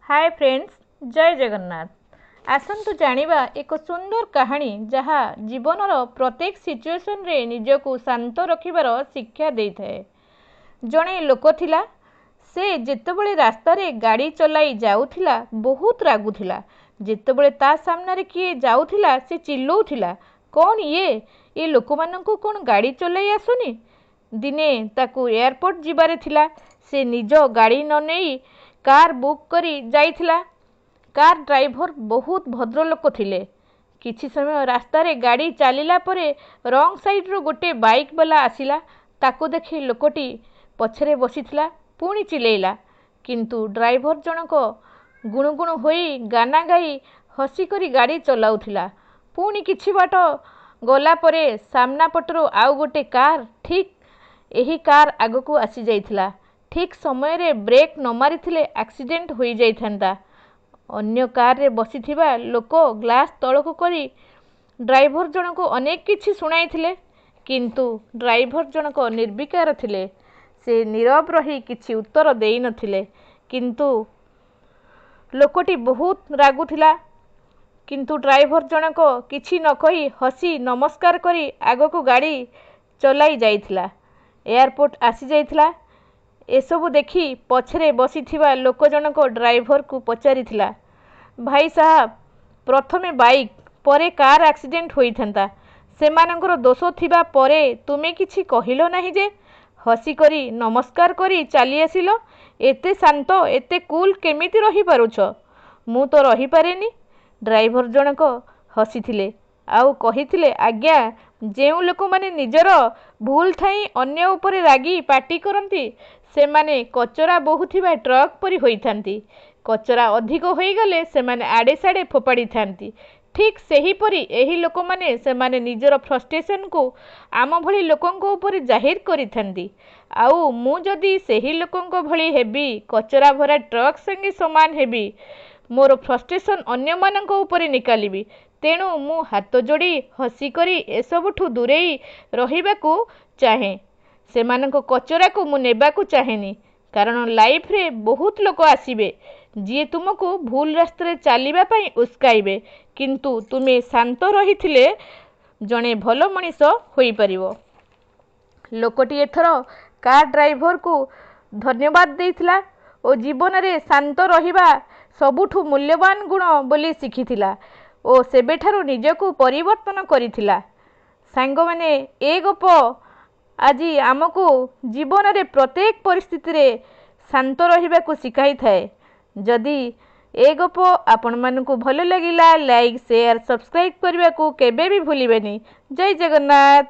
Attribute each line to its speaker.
Speaker 1: Hi friends, जय जगन्नाथ। आसतु जानिबा एक सुंदर कहानी जहा जीवनर प्रत्येक सिचुएशन रे निजको शांत रखिबार शिक्षा देइथाए। जणे लोक थिला, से जेतेबेले रास्ता रे गाड़ी चलाई जाउथिला बहुत रागुथिला। जेतेबेले ता सामने किए जाउथिला से चिल्लौथिला, कौन ये लोक माननकु कौन गाड़ी चलाई आसुनी। दिने ताकू एयरपोर्ट जिबारे थिला। से निज गाड़ी न नेई कार बुक करी जाइथिला। कार ड्राइवर बहुत भद्रलोक थिले। किछि समय रास्ता रे गाड़ी चलिला परे रंग साइड रो गोटे बाइक वाला आसिला। ताकू देखि लोकटी पछरे बसिथिला, पुणी चिलेइला। किंतु ड्राइवर जनक गुणुगुणु होई गाना गाई हसी करी गाड़ी चलाउथिला। पुणी किछि बाट गला परे सामना पटरो आउ गोटे कार ठीक एही कार आगकू आसी जाइथिला। ठीक समय रे ब्रेक न मारिथिले एक्सीडेंट होई जाइथांता। अन्य कार रे बसिथिबा लोक ग्लास तळको करी ड्राइवर जनक अनेक किछि सुनाइथिले, किंतु ड्राइवर जनक निर्विकार थिले। से नीरव रही किछि उत्तर देई नथिले। किंतु लोकटी बहुत रागुथिला। किंतु ड्राइवर जनक किछि न कही हसी नमस्कार करी आगको गाड़ी चलाई जाइथिला। एयरपोर्ट आसी जाइथिला। एसबु देखि पछरे बसिथिबा लोक जनक ड्राइवर को पचारिथिला, भाई साहब, प्रथमे बाइक परे कार एक्सीडेंट होइथांता। सेमानंकर दोष थिबा परे तुमे किछि कहिलो नाही जे? हसी करी नमस्कार करी चली आसिलो। एते शांत एते कूल केमिति रही पारुछ? मु तो रही पारेनी। ड्राइवर जनक हसीथिले आउ कहिथिले, आज्ञा, जेउ लोक माने निजर भूल थाई अन्य उपरे रागी पाटी करंती सेमाने कचरा बहुथिबा ट्रक परी होइथांती। कचरा अधिक होई गले सेमाने आडे साडे फोपाड़ी थांती। ठीक सही परी एही लोक माने सेमाने निजर फ्रस्ट्रेशन को आम भली लोकंको ऊपर जाहिर करिथांती। आउ मु जदी सही लोकंको भली हेबी, कचरा भरा ट्रक संगे समान हेबी, मोर फ्रस्ट्रेशन अन्य मानंको ऊपर निकालिबी। तेणु मु हाथ जोड़ी हसी करी एसबुठू दूरेई रहिबाकू चाहे। सेमानंको कचरा को मु नेबाकू चाहेनी। कारण लाइफ रे बहुत लोक आसीबे जी तुमको भूल रास्ते चलिबा पई उस्काइबे, किंतु तुमे शांत रहिथिले जणे भलो मनीष होई परिबो। लोकटी एथर कार ड्राइवर को धन्यवाद देइथिला ओ जीवन रे शांत रहिबा सबुठू मूल्यवान गुण बोली शिखिथिला ओ सेबेठारु निजको परिवर्तन करिथिला। सांग माने ए गप आजी आमको जीवन रे प्रत्येक परिस्थिति रे शांत रहिबा को सिखाई थाए। जदि ए गप आपण मानकु भलो लागिला, लाइक शेयर सब्सक्राइब करबा को केबे भी भूलिबेनी। जय जगन्नाथ।